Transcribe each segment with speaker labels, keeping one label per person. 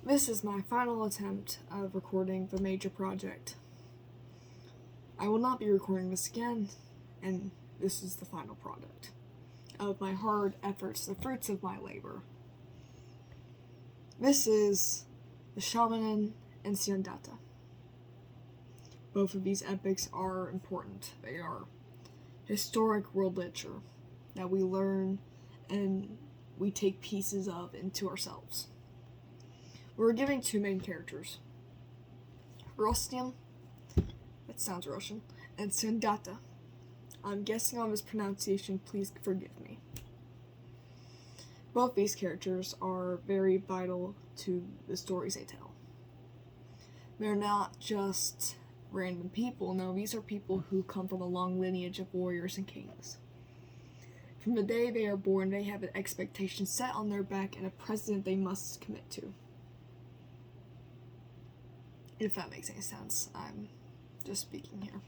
Speaker 1: This is my final attempt of recording the major project. I will not be recording this again, and this is the final product of my hard efforts, the fruits of my labor. This is the Shamanin and Siandata. Both of these epics are important. They are historic world literature that we learn and we take pieces of into ourselves. We're giving two main characters, Rostium, that sounds Russian, and Siandata. I'm guessing on this pronunciation, please forgive me. Both these characters are very vital to the stories they tell. They're not just random people, no, these are people who come from a long lineage of warriors and kings. From the day they are born, they have an expectation set on their back and a precedent they must commit to. If that makes any sense, I'm just speaking here.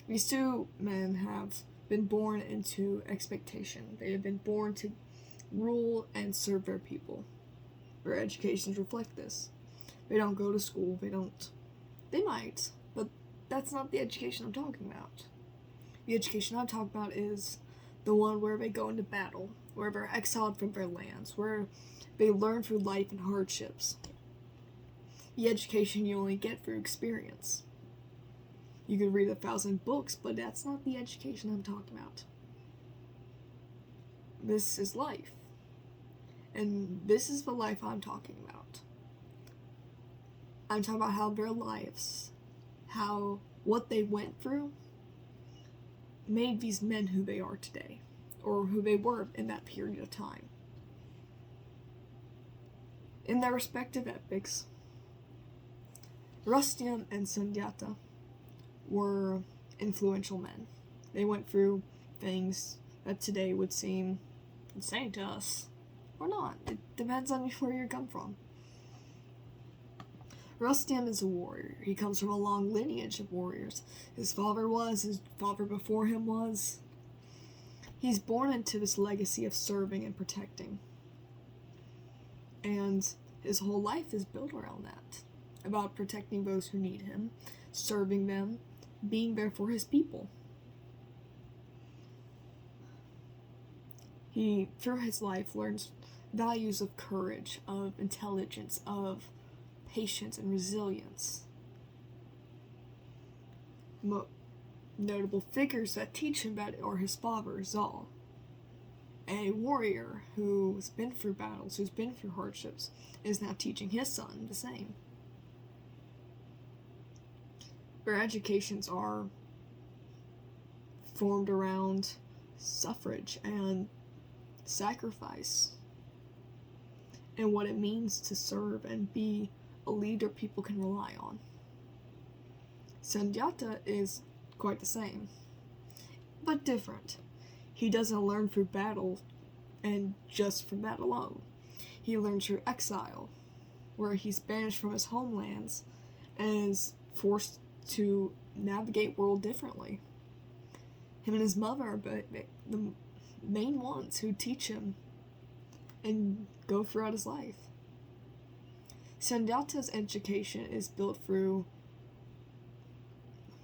Speaker 1: These two men have been born into expectation. They have been born to rule and serve their people. Their educations reflect this. They don't go to school, they might, but that's not the education I'm talking about. The education I'm talking about is the one where they go into battle, where they're exiled from their lands, where they learn through life and hardships. The education you only get through experience. You can read 1,000 books, but that's not the education I'm talking about. This is life. And this is the life I'm talking about. I'm talking about how their lives, what they went through, made these men who they are today, or who they were in that period of time. In their respective epics, Rostium and Siandata were influential men. They went through things that today would seem insane to us, or not. It depends on where you come from. Rostium is a warrior. He comes from a long lineage of warriors. His father before him was. He's born into this legacy of serving and protecting. And his whole life is built around that. About protecting those who need him, serving them, being there for his people. He, through his life, learns values of courage, of intelligence, of patience and resilience. Notable figures that teach him that are his father, Zal, a warrior who's been through battles, who's been through hardships, is now teaching his son the same. Their educations are formed around suffrage and sacrifice and what it means to serve and be a leader people can rely on. Siandata is quite the same, but different. He doesn't learn through battle and just from that alone. He learns through exile, where he's banished from his homelands and is forced to navigate world differently. Him and his mother are the main ones who teach him and go throughout his life. Siandata's education is built through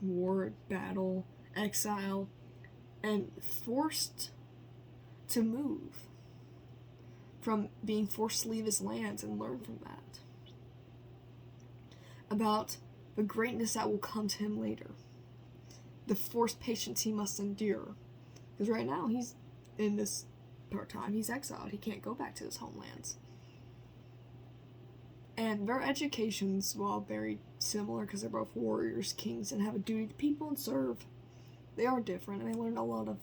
Speaker 1: war, battle, exile, and forced to move, from being forced to leave his lands and learn from that. About the greatness that will come to him later. The forced patience he must endure. Because right now he's in this part-time, he's exiled. He can't go back to his homelands. And their educations, while very similar because they're both warriors, kings, and have a duty to people and serve, they are different, and they learn a lot of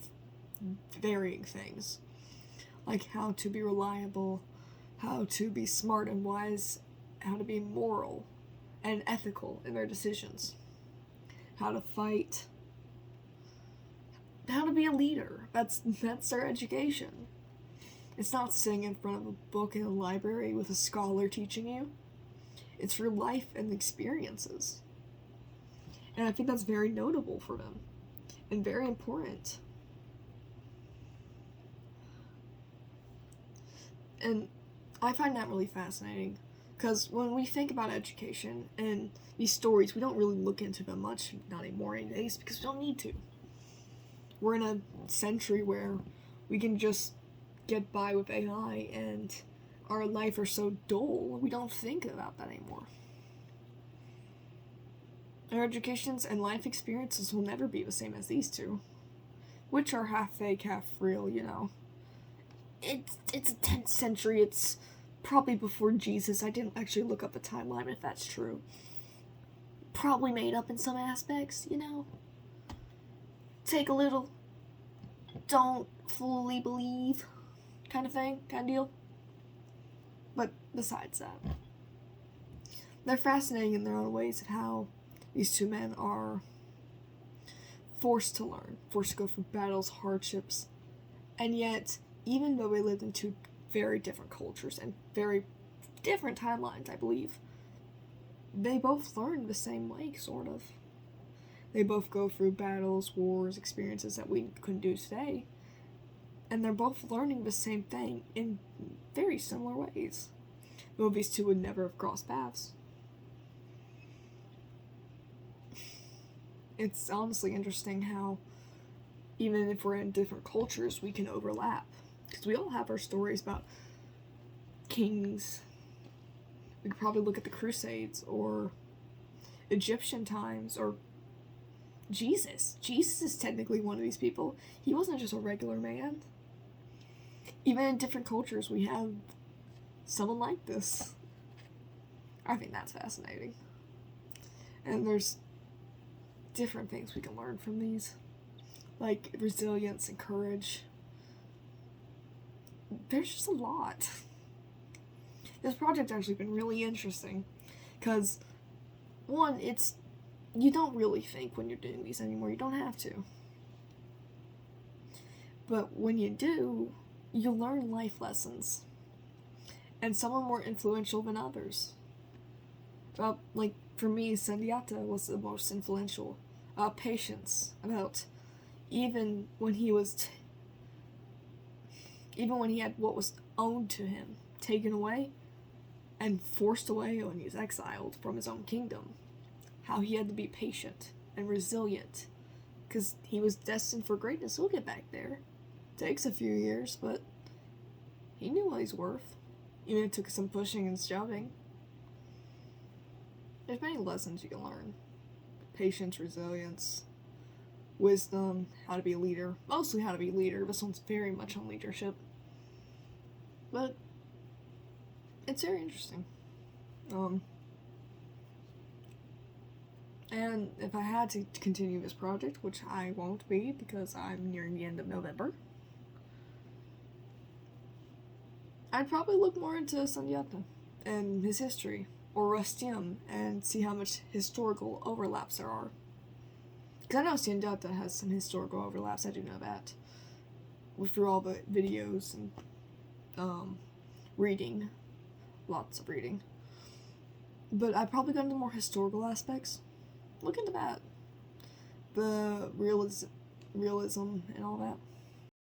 Speaker 1: varying things. Like how to be reliable, how to be smart and wise, how to be moral and ethical in their decisions, how to fight, how to be a leader. That's their education. It's not sitting in front of a book in a library with a scholar teaching you. It's for life and experiences. And I think that's very notable for them and very important. And I find that really fascinating, because when we think about education and these stories, we don't really look into them much, not anymore anyways, because we don't need to. We're in a century where we can just get by with AI, and our life are so dull, we don't think about that anymore. Our educations and life experiences will never be the same as these two, which are half fake, half real, you know. It's a 10th century, it's probably before Jesus. I didn't actually look up the timeline if that's true. Probably made up in some aspects, you know. Take a little, don't fully believe kind of thing, kind of deal. But besides that, they're fascinating in their own ways of how these two men are forced to learn, forced to go through battles, hardships, and yet, even though they lived in two very different cultures and very different timelines, I believe, they both learn the same way, sort of. They both go through battles, wars, experiences that we couldn't do today, and they're both learning the same thing in very similar ways. Though these two would never have crossed paths. It's honestly interesting how, even if we're in different cultures, we can overlap. Because we all have our stories about kings. We could probably look at the Crusades, or Egyptian times, or Jesus. Jesus is technically one of these people. He wasn't just a regular man. Even in different cultures, we have someone like this. I think that's fascinating. And there's different things we can learn from these, like resilience and courage. There's just a lot. This project's actually been really interesting, because, one, you don't really think when you're doing these anymore. You don't have to. But when you do, you learn life lessons. And some are more influential than others. Like, for me, Sundiata was the most influential. Patience. About even when he was even when he had what was owned to him taken away and forced away when he was exiled from his own kingdom, how he had to be patient and resilient, because he was destined for greatness. He'll get back there. Takes a few years, but he knew what he's worth. Even if it took some pushing and shoving. There's many lessons you can learn. Patience, resilience, wisdom, how to be a leader. Mostly how to be a leader. This one's very much on leadership. But it's very interesting. And if I had to continue this project, which I won't be because I'm nearing the end of November, I'd probably look more into Sundiata and his history, or Rustem, and see how much historical overlaps there are. Because I know Sundiata has some historical overlaps, I do know that. Through all the videos and reading. Lots of reading. But I'd probably go into more historical aspects. Look into that. The realism and all that.